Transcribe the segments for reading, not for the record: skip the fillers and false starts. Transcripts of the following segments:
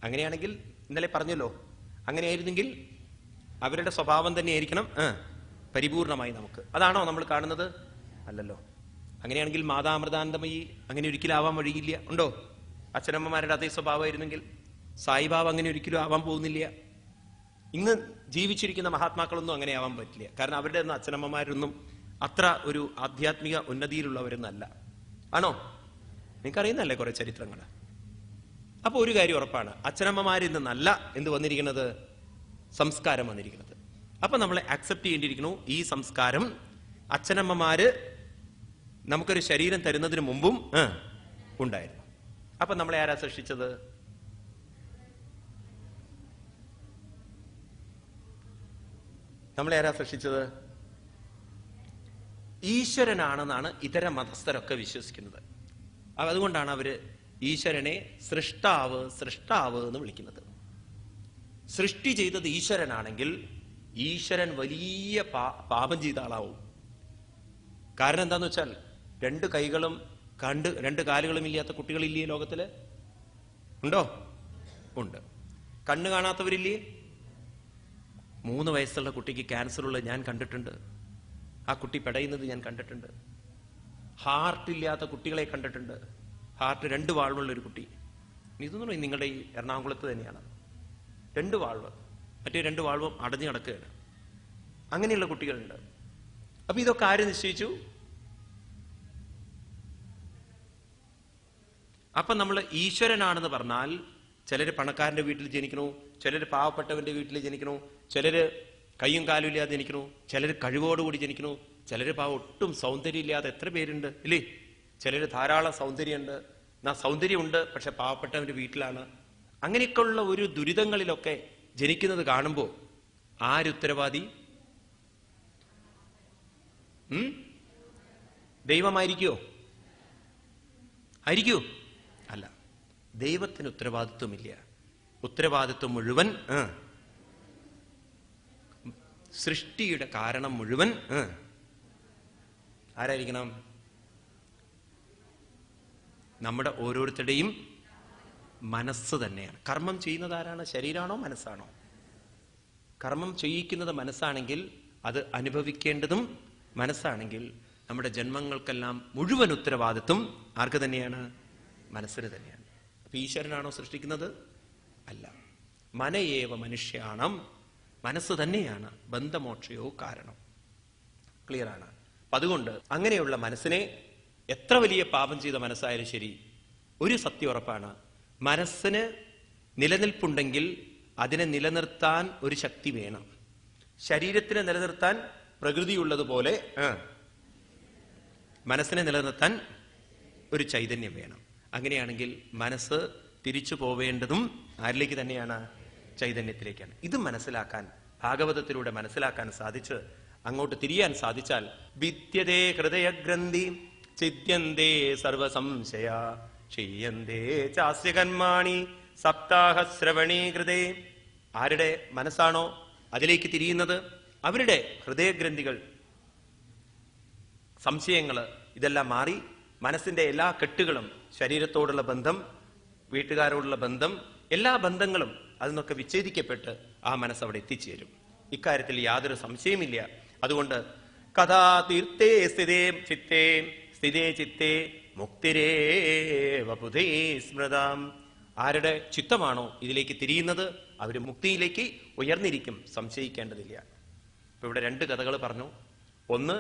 അങ്ങനെയാണെങ്കിൽ ഇന്നലെ പറഞ്ഞല്ലോ, അങ്ങനെയായിരുന്നെങ്കിൽ അവരുടെ സ്വഭാവം തന്നെയായിരിക്കണം പരിപൂർണമായി നമുക്ക്. അതാണോ നമ്മൾ കാണുന്നത്? അല്ലല്ലോ. അങ്ങനെയാണെങ്കിൽ മാതാമൃതാനന്ദമയി അങ്ങനെ ഒരിക്കലും ആവാൻ വഴിയില്ല. ഉണ്ടോ? അച്ഛനമ്മമാരുടെ അതേ സ്വഭാവമായിരുന്നെങ്കിൽ സായിബാബ അങ്ങനെ ഒരിക്കലും ആവാൻ പോകുന്നില്ല. ഇന്ന് ജീവിച്ചിരിക്കുന്ന മഹാത്മാക്കളൊന്നും അങ്ങനെ ആവാൻ പറ്റില്ല. കാരണം അവരുടെ ഒന്നും അച്ഛനമ്മമാരൊന്നും അത്ര ഒരു ആധ്യാത്മിക ഉന്നതിയിലുള്ളവരൊന്നല്ല. ആണോ? നിങ്ങൾക്കറിയുന്നല്ലേ കുറെ ചരിത്രങ്ങൾ. അപ്പൊ ഒരു കാര്യം ഉറപ്പാണ്, അച്ഛനമ്മമാരിൽ നിന്നല്ല എന്ത് വന്നിരിക്കുന്നത്? സംസ്കാരം വന്നിരിക്കുന്നത്. അപ്പൊ നമ്മളെ അക്സെപ്റ്റ് ചെയ്യേണ്ടിയിരിക്കുന്നു. ഈ സംസ്കാരം അച്ഛനമ്മമാര് നമുക്കൊരു ശരീരം തരുന്നതിന് മുമ്പും ഉണ്ടായിരുന്നു. അപ്പൊ നമ്മളെ ആരാ സൃഷ്ടിച്ചത്? നമ്മളെ ആരാ സൃഷ്ടിച്ചത്? ഈശ്വരനാണെന്നാണ് ഇതര മതസ്ഥരൊക്കെ വിശ്വസിക്കുന്നത്. അതുകൊണ്ടാണ് അവര് ഈശ്വരനെ സൃഷ്ടാവ് സൃഷ്ടാവ് എന്ന് വിളിക്കുന്നത്. സൃഷ്ടി ചെയ്തത് ഈശ്വരനാണെങ്കിൽ ഈശ്വരൻ വലിയ പാപം ചെയ്ത ആളാവും. കാരണം എന്താന്ന് വെച്ചാൽ രണ്ട് കൈകളും രണ്ട് കാലുകളും ഇല്ലാത്ത കുട്ടികളില്ലേ ലോകത്തില്? ഉണ്ടോ? ഉണ്ട്. കണ്ണ് കാണാത്തവരില്ലേ? 3 വയസ്സുള്ള കുട്ടിക്ക് ക്യാൻസർ ഉള്ളത് ഞാൻ കണ്ടിട്ടുണ്ട്. ആ കുട്ടി പെടയുന്നത് ഞാൻ കണ്ടിട്ടുണ്ട്. ഹാർട്ടില്ലാത്ത കുട്ടികളെ കണ്ടിട്ടുണ്ട്. ഹാർട്ട് 2 വാൾവുള്ള ഒരു കുട്ടി. ഇതൊന്നും നിങ്ങളുടെ ഈ എറണാകുളത്ത് തന്നെയാണ്. 2 വാൾവ്, മറ്റേ 2 വാൾവും അടഞ്ഞു കിടക്കുകയാണ്. അങ്ങനെയുള്ള കുട്ടികളുണ്ട്. അപ്പൊ ഇതൊക്കെ ആര് നിശ്ചയിച്ചു? അപ്പൊ നമ്മൾ ഈശ്വരനാണെന്ന് പറഞ്ഞാൽ ചിലര് പണക്കാരന്റെ വീട്ടിൽ ജനിക്കണു, ചിലര് പാവപ്പെട്ടവന്റെ വീട്ടിൽ ജനിക്കണു, ചിലര് കയ്യും കാലും ഇല്ലാതെ ജനിക്കണു, ചിലര് കഴിവോടുകൂടി ജനിക്കണു, ചിലര് ഒട്ടും സൗന്ദര്യം ഇല്ലാതെ എത്ര പേരുണ്ട് ഇല്ലേ? ചിലര് ധാരാളം സൗന്ദര്യമുണ്ട്, സൗന്ദര്യമുണ്ട് പക്ഷെ പാവപ്പെട്ടവന്റെ വീട്ടിലാണ്. അങ്ങനെയൊക്കെയുള്ള ഒരു ദുരിതങ്ങളിലൊക്കെ ജനിക്കുന്നത് കാണുമ്പോൾ ആരുത്തരവാദി? ദൈവമായിരിക്കോ? ആയിരിക്കോ? അല്ല. ദൈവത്തിന് ഉത്തരവാദിത്വമില്ല. ഉത്തരവാദിത്വം മുഴുവൻ സൃഷ്ടിയുടെ കാരണം മുഴുവൻ ആരായിരിക്കണം? നമ്മുടെ ഓരോരുത്തരുടെയും മനസ്സ് തന്നെയാണ്. കർമ്മം ചെയ്യുന്നത് ആരാണ്? ശരീരമാണോ മനസ്സാണോ? കർമ്മം ചെയ്യിക്കുന്നത് മനസ്സാണെങ്കിൽ അത് അനുഭവിക്കേണ്ടതും മനസ്സാണെങ്കിൽ നമ്മുടെ ജന്മങ്ങൾക്കെല്ലാം മുഴുവൻ ഉത്തരവാദിത്വം ആർക്ക് തന്നെയാണ്? മനസ്സിന് തന്നെയാണ്. അപ്പൊ ഈശ്വരനാണോ സൃഷ്ടിക്കുന്നത്? അല്ല. മനയേവ മനുഷ്യാണം, മനസ്സ് തന്നെയാണ് ബന്ധമോക്ഷയോ കാരണം. ക്ലിയർ ആണ്. അപ്പൊ അതുകൊണ്ട് അങ്ങനെയുള്ള മനസ്സിനെ എത്ര വലിയ പാപം ചെയ്ത മനസ്സായാലും ശരി, ഒരു സത്യം ഉറപ്പാണ്, മനസ്സിന് നിലനിൽപ്പുണ്ടെങ്കിൽ അതിനെ നിലനിർത്താൻ ഒരു ശക്തി വേണം. ശരീരത്തിനെ നിലനിർത്താൻ പ്രകൃതിയുള്ളതുപോലെ മനസ്സിനെ നിലനിർത്താൻ ഒരു ചൈതന്യം വേണം. അങ്ങനെയാണെങ്കിൽ മനസ്സ് തിരിച്ചു പോവേണ്ടതും ആരിലേക്ക് തന്നെയാണ്? ചൈതന്യത്തിലേക്കാണ്. ഇത് മനസ്സിലാക്കാൻ, ഭാഗവതത്തിലൂടെ മനസ്സിലാക്കാൻ സാധിച്ച് അങ്ങോട്ട് തിരിയാൻ സാധിച്ചാൽ വിദ്യതേ ഹൃദയഗ്രന്ഥി ചിദ്യന്തേ സർവസംശയ ക്ഷീയന്തേ ചാസ്യ കർമാണി സപ്താഹശ്രവണീ കൃതേ. ആരുടെ മനസ്സാണോ അതിലേക്ക് തിരിയുന്നത് അവരുടെ ഹൃദയഗ്രന്ഥികൾ, സംശയങ്ങള് ഇതെല്ലാം മാറി മനസ്സിന്റെ എല്ലാ കെട്ടുകളും, ശരീരത്തോടുള്ള ബന്ധം, വീട്ടുകാരോടുള്ള ബന്ധം, എല്ലാ ബന്ധങ്ങളും അതിനൊക്കെ വിച്ഛേദിക്കപ്പെട്ട് ആ മനസ്സ് അവിടെ എത്തിച്ചേരും. ഇക്കാര്യത്തിൽ യാതൊരു സംശയമില്ല. അതുകൊണ്ട് കഥാ തീർത്ഥേ സ്ഥിതേ ചിത്തേ സ്ഥിതേ ചിത്തേ മുക്തിരേവ ബുധേ സ്മൃതാം. ആരുടെ ചിത്തമാണോ ഇതിലേക്ക് തിരിയുന്നത് അവര് മുക്തിയിലേക്ക് ഉയർന്നിരിക്കും, സംശയിക്കേണ്ടതില്ല. ഇപ്പൊ ഇവിടെ 2 കഥകൾ പറഞ്ഞു. ഒന്ന്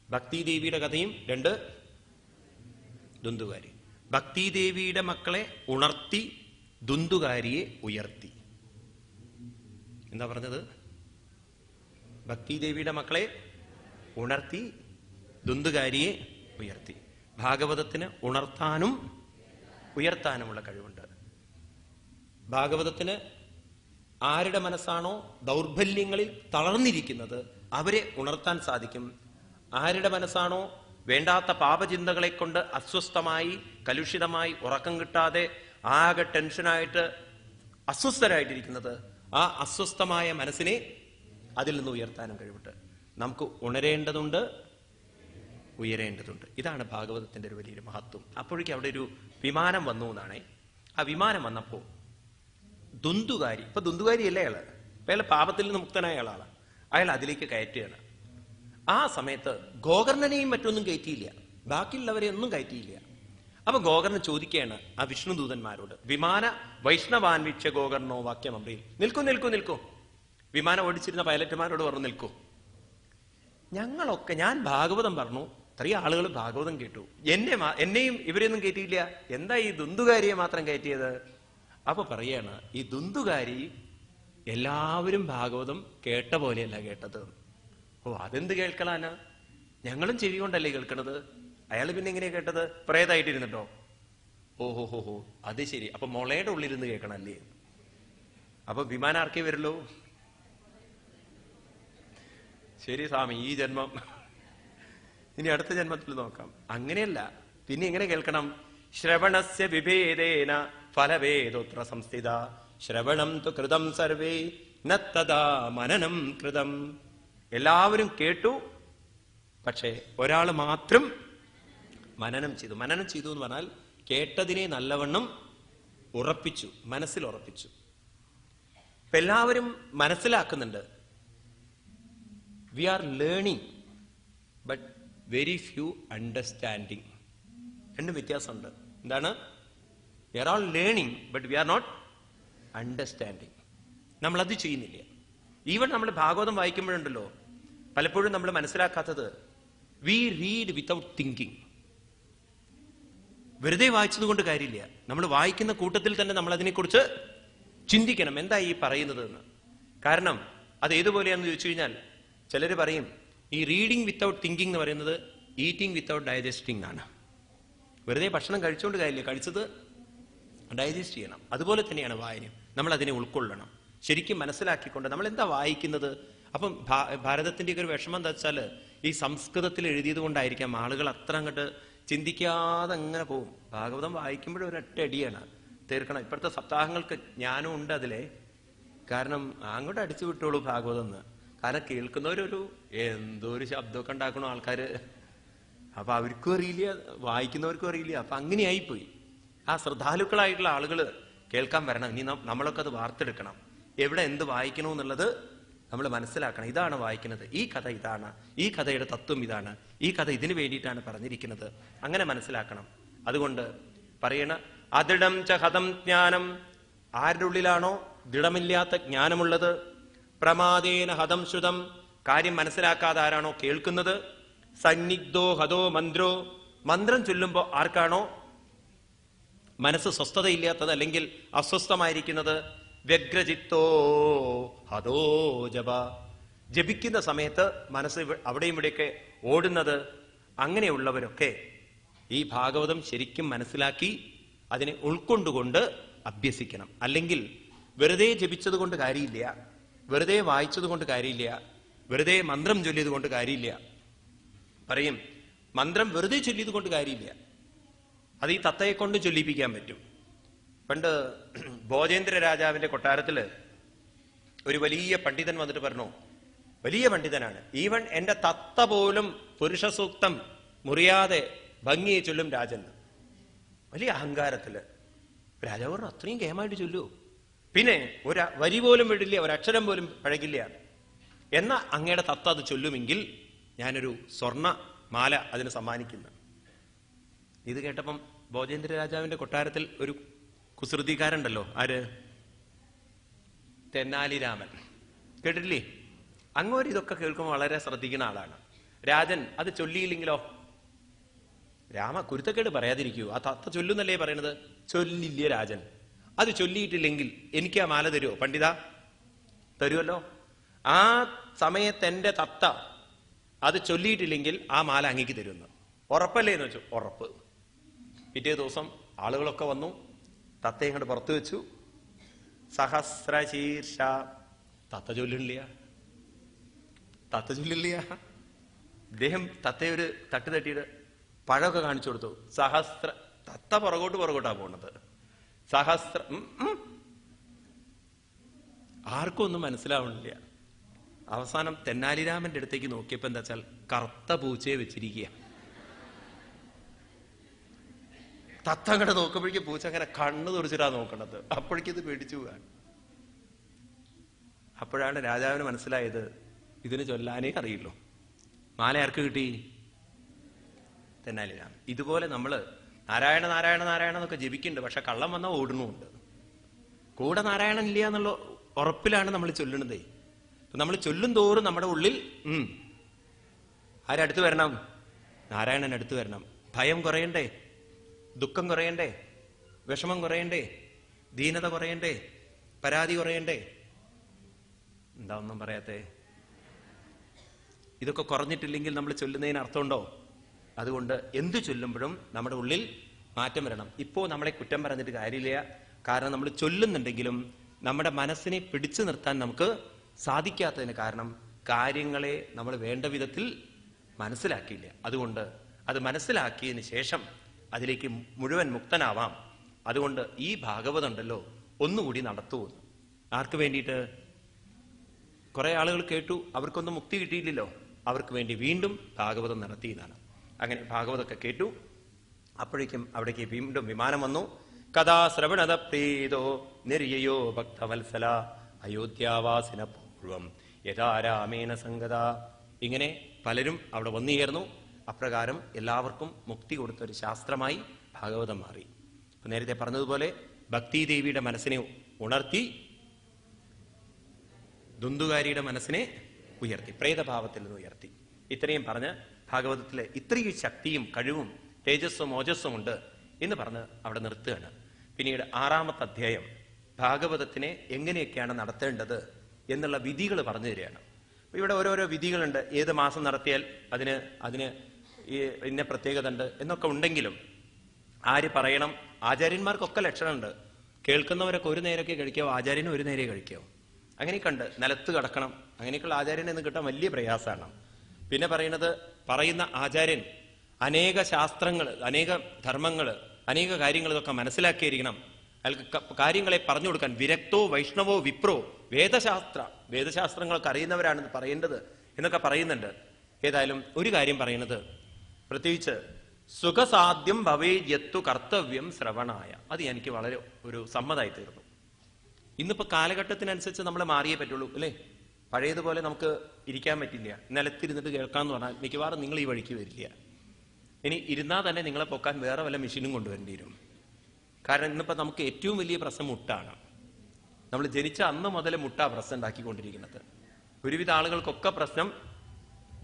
ഭക്തിദേവിയുടെ കഥയും, 2 ദുന്ദുകാരി. ഭക്തിദേവിയുടെ മക്കളെ ഉണർത്തി, ദുന്ദുകാരിയെ ഉയർത്തി. എന്താ പറഞ്ഞത്? ഭക്തിദേവിയുടെ മക്കളെ ഉണർത്തി, ദുന്ദുകാരിയെ ഉയർത്തി. ഭാഗവതത്തിന് ഉണർത്താനും ഉയർത്താനുമുള്ള കഴിവുണ്ട്. ഭാഗവതത്തിന് ആരുടെ മനസ്സാണോ ദൗർബല്യങ്ങളിൽ തളർന്നിരിക്കുന്നത് അവരെ ഉണർത്താൻ സാധിക്കും. ആരുടെ മനസ്സാണോ വേണ്ടാത്ത പാപചിന്തകളെ കൊണ്ട് അസ്വസ്ഥമായി, കലുഷിതമായി, ഉറക്കം കിട്ടാതെ ആകെ ടെൻഷനായിട്ട് അസ്വസ്ഥരായിട്ടിരിക്കുന്നത്, ആ അസ്വസ്ഥമായ മനസ്സിനെ അതിൽ നിന്ന് ഉയർത്താനും കഴിവുണ്ട്. നമുക്ക് ഉണരേണ്ടതുണ്ട്, ഉയരേണ്ടതുണ്ട്. ഇതാണ് ഭാഗവതത്തിന്റെ ഒരു വലിയൊരു മഹത്വം. അപ്പോഴേക്കും അവിടെ ഒരു വിമാനം വന്നു എന്നാണ്. ആ വിമാനം വന്നപ്പോൾ ദുന്തുകാരി. ഇപ്പൊ ദുന്തുകാരിയല്ലേ അയാള്? അയാൾ പാപത്തിൽ നിന്ന് മുക്തനായ ആളാണ്. അയാൾ അതിലേക്ക് കയറ്റുകയാണ്. ആ സമയത്ത് ഗോകർണനെയും മറ്റൊന്നും കയറ്റിയില്ല, ബാക്കിയുള്ളവരെ ഒന്നും കയറ്റിയില്ല. അപ്പൊ ഗോകർണൻ ചോദിക്കുകയാണ് ആ വിഷ്ണുദൂതന്മാരോട്, വിമാന വൈഷ്ണവാൻവീക്ഷ ഗോകർണോ വാക്യം അമ്രയിൽ. നിൽക്കൂ നിൽക്കൂ നിൽക്കൂ. വിമാനം ഓടിച്ചിരുന്ന പൈലറ്റുമാരോട് പറഞ്ഞു, നിൽക്കൂ. ഞാൻ ഭാഗവതം പറഞ്ഞു, ഇത്രയും ആളുകൾ ഭാഗവതം കേട്ടു, എന്നെയും ഇവരെയൊന്നും കയറ്റിയില്ല, എന്താ ഈ ദുന്തുകാരിയെ മാത്രം കയറ്റിയത്? അപ്പൊ പറയാണ്, ഈ ദുന്തുകാരി എല്ലാവരും ഭാഗവതം കേട്ട പോലെയല്ല കേട്ടത്. ഓ, അതെന്ത് കേൾക്കലാനാ? ഞങ്ങളും ചെവി കൊണ്ടല്ലേ കേൾക്കണത്. അയാൾ പിന്നെ എങ്ങനെയാ കേട്ടത്? പ്രേതായിട്ടിരുന്നിട്ടോ? ഓഹോ, അത് ശരി. അപ്പൊ മുളയുടെ ഉള്ളിരുന്ന് കേൾക്കണല്ലേ? അപ്പൊ വിമാനം ആർക്കേ വരുള്ളൂ? ശരി സ്വാമി, ഈ ജന്മം, ഇനി അടുത്ത ജന്മത്തിൽ നോക്കാം. അങ്ങനെയല്ല, പിന്നെ എങ്ങനെ കേൾക്കണം? ശ്രവണസ്യ വിഭേദേന ഫലവേദോത്ര സംസ്ഥിത ശ്രവണം തു കൃതം സർവേ നത്തദാ മനനം കൃതം. എല്ലാവരും കേട്ടു, പക്ഷേ ഒരാൾ മാത്രം മനനം ചെയ്തു. മനനം ചെയ്തു എന്ന് പറഞ്ഞാൽ കേട്ടതിനെ നല്ലവണ്ണം ഉറപ്പിച്ചു, മനസ്സിൽ ഉറപ്പിച്ചു. ഇപ്പൊ എല്ലാവരും മനസ്സിലാക്കുന്നുണ്ട്. We are learning but very few understanding. രണ്ടും വ്യത്യാസമുണ്ട്. എന്താണ്? We are all learning but we are not understanding. നമ്മളത് ചെയ്യുന്നില്ല. ഈവൻ നമ്മൾ ഭാഗവതം വായിക്കുമ്പോഴുണ്ടല്ലോ, പലപ്പോഴും നമ്മൾ മനസ്സിലാക്കാത്തത്, വി റീഡ് വിത്തൗട്ട് തിങ്കിങ്. വെറുതെ വായിച്ചത് കൊണ്ട് കാര്യമില്ല. നമ്മൾ വായിക്കുന്ന കൂട്ടത്തിൽ തന്നെ നമ്മൾ അതിനെക്കുറിച്ച് ചിന്തിക്കണം, എന്താ ഈ പറയുന്നത് എന്ന്. കാരണം അത് ഏതുപോലെയാണെന്ന് ചോദിച്ചു കഴിഞ്ഞാൽ, ചിലർ പറയും ഈ റീഡിങ് വിത്തൗട്ട് തിങ്കിങ് എന്ന് പറയുന്നത് ഈറ്റിംഗ് വിത്തൗട്ട് ഡൈജസ്റ്റിംഗ് ആണ്. വെറുതെ ഭക്ഷണം കഴിച്ചുകൊണ്ട് കാര്യമില്ല, കഴിച്ചത് ഡൈജസ്റ്റ് ചെയ്യണം. അതുപോലെ തന്നെയാണ് വായന. നമ്മൾ അതിനെ ഉൾക്കൊള്ളണം, ശരിക്കും മനസ്സിലാക്കിക്കൊണ്ട്. നമ്മൾ എന്താ വായിക്കുന്നത്? അപ്പം ഭാരതത്തിന്റെ ഒരു വിഷമം എന്താ വെച്ചാൽ, ഈ സംസ്കൃതത്തിൽ എഴുതിയത് കൊണ്ടായിരിക്കാം ആളുകൾ അത്ര അങ്ങോട്ട് ചിന്തിക്കാതെ അങ്ങനെ പോകും. ഭാഗവതം വായിക്കുമ്പോഴും ഒരൊറ്റ അടിയാണ് തീർക്കണം. ഇപ്പോഴത്തെ സപ്താഹങ്ങൾക്ക് ഞാനും ഉണ്ട് അതിലെ. കാരണം അങ്ങോട്ട് അടിച്ചു വിട്ടോളൂ ഭാഗവതം എന്ന്. കാരണം കേൾക്കുന്നവരൊരു എന്തോ ഒരു ശബ്ദമൊക്കെ ഉണ്ടാക്കണോ ആൾക്കാര്. അപ്പൊ അവർക്കും അറിയില്ല, വായിക്കുന്നവർക്കും അറിയില്ല. അപ്പൊ അങ്ങനെയായിപ്പോയി. ആ ശ്രദ്ധാലുക്കളായിട്ടുള്ള ആളുകൾ കേൾക്കാൻ വരണം. ഇനി നമ്മളൊക്കെ അത് വാർത്തെടുക്കണം. എവിടെ എന്ത് വായിക്കണമെന്നുള്ളത് നമ്മൾ മനസ്സിലാക്കണം. ഇതാണ് വായിക്കുന്നത്, ഈ കഥ ഇതാണ്, ഈ കഥയുടെ തത്വം ഇതാണ്, ഈ കഥ ഇതിനു വേണ്ടിയിട്ടാണ് പറഞ്ഞിരിക്കുന്നത്. അങ്ങനെ മനസ്സിലാക്കണം. അതുകൊണ്ട് പറയണ അദൃഢം ച ഹതം ജ്ഞാനം. ആരുടെ ഉള്ളിലാണോ ദൃഢമില്ലാത്ത ജ്ഞാനമുള്ളത്, പ്രമാദേന ഹതം ശ്രുതം, കാര്യം മനസ്സിലാക്കാതെ ആരാണോ കേൾക്കുന്നത്, സന്നിഗ്ധോ ഹതോ മന്ത്രോ, മന്ത്രം ചൊല്ലുമ്പോ ആർക്കാണോ മനസ്സ് സ്വസ്ഥതയില്ലാത്തത് അല്ലെങ്കിൽ അസ്വസ്ഥമായിരിക്കുന്നത്, വ്യഗ്രചിത്തോ ഹതോ ജപ, ജപിക്കുന്ന സമയത്ത് മനസ്സ് അവിടെയും ഇവിടെയൊക്കെ ഓടുന്നത്, അങ്ങനെയുള്ളവരൊക്കെ ഈ ഭാഗവതം ശരിക്കും മനസ്സിലാക്കി അതിനെ ഉൾക്കൊണ്ടുകൊണ്ട് അഭ്യസിക്കണം. അല്ലെങ്കിൽ വെറുതെ ജപിച്ചത് കൊണ്ട് കാര്യമില്ല, വെറുതെ വായിച്ചത് കൊണ്ട് കാര്യമില്ല, വെറുതെ മന്ത്രം ചൊല്ലിയത് കൊണ്ട് കാര്യമില്ല. പറയും മന്ത്രം വെറുതെ ചൊല്ലിയത് കൊണ്ട് കാര്യമില്ല, അത് ഈ തത്തയെ കൊണ്ട് ചൊല്ലിപ്പിക്കാൻ പറ്റും. പണ്ട് ഭോജേന്ദ്ര രാജാവിന്റെ കൊട്ടാരത്തില് ഒരു വലിയ പണ്ഡിതൻ വന്നിട്ട് പറഞ്ഞു, വലിയ പണ്ഡിതനാണ്, ഈവൻ എന്റെ തത്ത പോലും പുരുഷ സൂക്തം മുറിയാതെ ഭംഗിയെ ചൊല്ലും രാജൻ. വലിയ അഹങ്കാരത്തില്. രാജാവ് പറഞ്ഞു, അത്രയും കേമായിട്ട് ചൊല്ലൂ, പിന്നെ ഒരു വരി പോലും വിടില്ല, ഒരക്ഷരം പോലും പഴകില്ല. എന്നാ അങ്ങയുടെ തത്ത അത് ചൊല്ലുമെങ്കിൽ ഞാനൊരു സ്വർണ്ണ മാല അതിന് സമ്മാനിക്കുന്നു. ഇത് കേട്ടപ്പം ഭോജേന്ദ്ര രാജാവിന്റെ കൊട്ടാരത്തിൽ ഒരു കുസൃതിക്കാരുണ്ടല്ലോ, ആര്? തെന്നാലി രാമൻ. കേട്ടിട്ടില്ലേ? അങ്ങോട്ട് ഇതൊക്കെ കേൾക്കുമ്പോൾ വളരെ ശ്രദ്ധിക്കുന്ന ആളാണ്. രാജൻ അത് ചൊല്ലിയില്ലെങ്കിലോ? രാമ കുരുത്തക്കേട് പറയാതിരിക്കൂ, ആ തത്ത ചൊല്ലുന്നല്ലേ പറയണത്. ചൊല്ലില്ല രാജൻ. അത് ചൊല്ലിയിട്ടില്ലെങ്കിൽ എനിക്ക് ആ മാല തരുമോ പണ്ഡിത? തരുമല്ലോ. ആ സമയത്ത് എന്റെ തത്ത അത് ചൊല്ലിയിട്ടില്ലെങ്കിൽ ആ മാല അങ്ങേക്ക് തരുമെന്ന്. ഉറപ്പല്ലേ എന്ന് വെച്ചു. ഉറപ്പ്. പിറ്റേ ദിവസം ആളുകളൊക്കെ വന്നു, തത്തയെ ഇങ്ങോട്ട് പുറത്തു വെച്ചു. സഹസ്രശീർഷ. തത്ത ചൊല്ലില്ല. ഇദ്ദേഹം തത്തയെ ഒരു തട്ട് തട്ടിയിട്ട് പഴമൊക്കെ കാണിച്ചു കൊടുത്തു. സഹസ്ര. തത്ത പുറകോട്ടാ പോണത്. സഹസ്ര. ആർക്കും ഒന്നും മനസ്സിലാവണില്ല. അവസാനം തെന്നാലിരാമന്റെ അടുത്തേക്ക് നോക്കിയപ്പോ എന്താ വെച്ചാൽ കറുത്ത പൂച്ചയെ വെച്ചിരിക്കുക. തത്ത അങ്ങോട്ട് നോക്കുമ്പോഴേക്കും പൂച്ച അങ്ങനെ കണ്ണു തുറച്ചിട്ടാ നോക്കണത്. അപ്പോഴേക്കും ഇത് പേടിച്ചു പോകാൻ. അപ്പോഴാണ് രാജാവിന് മനസ്സിലായത് ഇതിന് ചൊല്ലാനേ അറിയുള്ളൂ. മാല ആർക്ക് കിട്ടി? തെന്നാലിരാമൻ. ഇതുപോലെ നമ്മള് നാരായണ നാരായണ നാരായണ എന്നൊക്കെ ജപിക്കുന്നുണ്ട്, പക്ഷെ കള്ളം വന്നാൽ ഓടുന്നുമുണ്ട്. കൂടെ നാരായണൻ ഇല്ല എന്നുള്ള ഉറപ്പിലാണ് നമ്മൾ ചൊല്ലണതേ. നമ്മൾ ചൊല്ലും തോറും നമ്മുടെ ഉള്ളിൽ ആരടുത്ത് വരണം? നാരായണൻ അടുത്ത് വരണം. ഭയം കുറയണ്ടേ? ദുഃഖം കുറയണ്ടേ? വിഷമം കുറയണ്ടേ? ദീനത കുറയണ്ടേ? പരാതി കുറയണ്ടേ? എന്താ ഒന്നും പറയാത്തേ? ഇതൊക്കെ കുറഞ്ഞിട്ടില്ലെങ്കിൽ നമ്മൾ ചൊല്ലുന്നതിന് അർത്ഥമുണ്ടോ? അതുകൊണ്ട് എന്തു ചൊല്ലുമ്പോഴും നമ്മുടെ ഉള്ളിൽ മാറ്റം വരണം. ഇപ്പോൾ നമ്മളെ കുറ്റം പറഞ്ഞിട്ട് കാര്യമില്ല. കാരണം നമ്മൾ ചൊല്ലുന്നുണ്ടെങ്കിലും നമ്മുടെ മനസ്സിനെ പിടിച്ചു നിർത്താൻ നമുക്ക് സാധിക്കാത്തതിന് കാരണം കാര്യങ്ങളെ നമ്മൾ വേണ്ട വിധത്തിൽ മനസ്സിലാക്കിയില്ല. അതുകൊണ്ട് അത് മനസ്സിലാക്കിയതിന് ശേഷം അതിലേക്ക് മുഴുവൻ മുക്തനാവാം. അതുകൊണ്ട് ഈ ഭാഗവതം ഉണ്ടല്ലോ ഒന്നുകൂടി നടത്തുമെന്ന്. ആർക്ക് വേണ്ടിയിട്ട്? കുറെ ആളുകൾ കേട്ടു, അവർക്കൊന്നും മുക്തി കിട്ടിയില്ലല്ലോ, അവർക്ക് വേണ്ടി വീണ്ടും ഭാഗവതം നടത്തിയതാണ്. അങ്ങനെ ഭാഗവതമൊക്കെ കേട്ടു. അപ്പോഴേക്കും അവിടേക്ക് വീണ്ടും വിമാനം വന്നു. കഥാ ശ്രവണത പ്രീതോ നിർയയോ ഭക്തവത്സല അയോധ്യാവാസിന പൂർവം യഥാ രാമേണ സംഗത. ഇങ്ങനെ പലരും അവിടെ വന്നുചേർന്നു. അപ്രകാരം എല്ലാവർക്കും മുക്തി കൊടുത്ത ഒരു ശാസ്ത്രമായി ഭാഗവതം മാറി. നേരത്തെ പറഞ്ഞതുപോലെ ഭക്തിദേവിയുടെ മനസ്സിനെ ഉണർത്തി, ദുന്ദുകാരിയുടെ മനസ്സിനെ ഉയർത്തി, പ്രേതഭാവത്തിൽ നിന്ന് ഉയർത്തി. ഇത്രയും പറഞ്ഞ് ഭാഗവതത്തിലെ ഇത്രയും ശക്തിയും കഴിവും തേജസ്സും ഓജസ്സും ഉണ്ട് എന്ന് പറഞ്ഞ് അവിടെ നിർത്തുകയാണ്. പിന്നീട് 6-ാമത്തെ അധ്യായം ഭാഗവതത്തിനെ എങ്ങനെയൊക്കെയാണ് നടത്തേണ്ടത് എന്നുള്ള വിധികൾ പറഞ്ഞു തരികയാണ്. ഇവിടെ ഓരോരോ വിധികളുണ്ട്. ഏത് മാസം നടത്തിയാൽ അതിന് ഇന്ന പ്രത്യേകത ഉണ്ട് എന്നൊക്കെ ഉണ്ടെങ്കിലും ആര് പറയണം? ആചാര്യന്മാർക്കൊക്കെ ലക്ഷണമുണ്ട്. കേൾക്കുന്നവരൊക്കെ ഒരു നേരമൊക്കെ കഴിക്കാവോ, ആചാര്യന് ഒരു നേരെ കഴിക്കാവോ, അങ്ങനെയൊക്കെ ഉണ്ട്. നിലത്ത് കിടക്കണം, അങ്ങനെയൊക്കെയുള്ള ആചാര്യനെ എന്ന് കിട്ടാൻ വലിയ പ്രയാസമാണ്. പിന്നെ പറയുന്ന ആചാര്യൻ അനേക ശാസ്ത്രങ്ങൾ, അനേക ധർമ്മങ്ങൾ, അനേക കാര്യങ്ങൾ ഇതൊക്കെ മനസ്സിലാക്കിയിരിക്കണം. അയാൾക്ക് കാര്യങ്ങളെ പറഞ്ഞു കൊടുക്കാൻ വിരക്തോ വൈഷ്ണവോ വിപ്രോ വേദശാസ്ത്രങ്ങളൊക്കെ അറിയുന്നവരാണ് പറയേണ്ടത് എന്നൊക്കെ പറയുന്നുണ്ട്. ഏതായാലും ഒരു കാര്യം പറയുന്നത്, പ്രത്യേകിച്ച് സുഖസാധ്യം ഭവേയത്തു കർത്തവ്യം ശ്രവണായ, അത് എനിക്ക് വളരെ ഒരു സമ്മതമായി തീർന്നു. ഇന്നിപ്പോ കാലഘട്ടത്തിനനുസരിച്ച് നമ്മൾ മാറിയേ പറ്റുള്ളൂ അല്ലേ? പഴയതുപോലെ നമുക്ക് ഇരിക്കാൻ പറ്റില്ല. നിലത്തിരുന്നിട്ട് കേൾക്കാന്ന് പറഞ്ഞാൽ മിക്കവാറും നിങ്ങൾ ഈ വഴിക്ക് വരില്ല. ഇനി ഇരുന്നാൽ തന്നെ നിങ്ങളെ പൊക്കാൻ വേറെ വല്ല മെഷീനും കൊണ്ടുവരേണ്ടി വരും. കാരണം ഇന്നിപ്പോ നമുക്ക് ഏറ്റവും വലിയ പ്രശ്നം മുട്ടാണ്. നമ്മൾ ജനിച്ച അന്ന് മുതൽ മുട്ടാ പ്രശ്നം ഉണ്ടാക്കിക്കൊണ്ടിരിക്കുന്നത്. ഒരുവിധ ആളുകൾക്കൊക്കെ പ്രശ്നം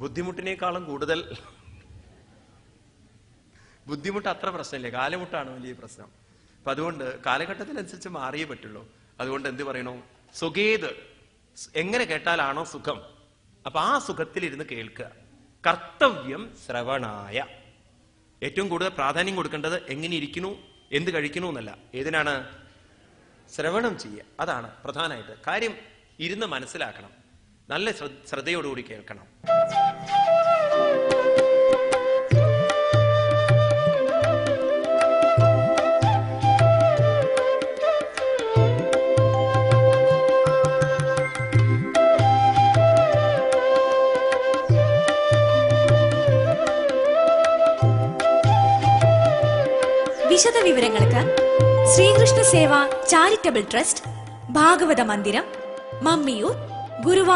ബുദ്ധിമുട്ടിനേക്കാളും കൂടുതൽ ബുദ്ധിമുട്ട് അത്ര പ്രശ്നമില്ല, കാലമുട്ടാണ് വലിയ പ്രശ്നം. അപ്പൊ അതുകൊണ്ട് കാലഘട്ടത്തിനനുസരിച്ച് മാറിയേ പറ്റുള്ളൂ. അതുകൊണ്ട് എന്ത് പറയണോ? സുഖേത്, എങ്ങനെ കേട്ടാലാണോ സുഖം, അപ്പൊ ആ സുഖത്തിലിരുന്ന് കേൾക്കുക. കർത്തവ്യം ശ്രവണായ, ഏറ്റവും കൂടുതൽ പ്രാധാന്യം കൊടുക്കേണ്ടത് എങ്ങനെ ഇരിക്കുന്നു, എന്ത് കഴിക്കുന്നു എന്നല്ല, ഏതിനാണ്? ശ്രവണം ചെയ്യുക. അതാണ് പ്രധാനമായിട്ട് കാര്യം. ഇരുന്ന് മനസ്സിലാക്കണം, നല്ല ശ്രദ്ധയോടുകൂടി കേൾക്കണം. വിശദ വിവരങ്ങൾക്ക് ശ്രീകൃഷ്ണ സേവ ചാരിറ്റബിൾ ട്രസ്റ്റ്, ഭാഗവത മന്ദിരം, മമ്മിയൂർ, ഗുരുവായൂർ.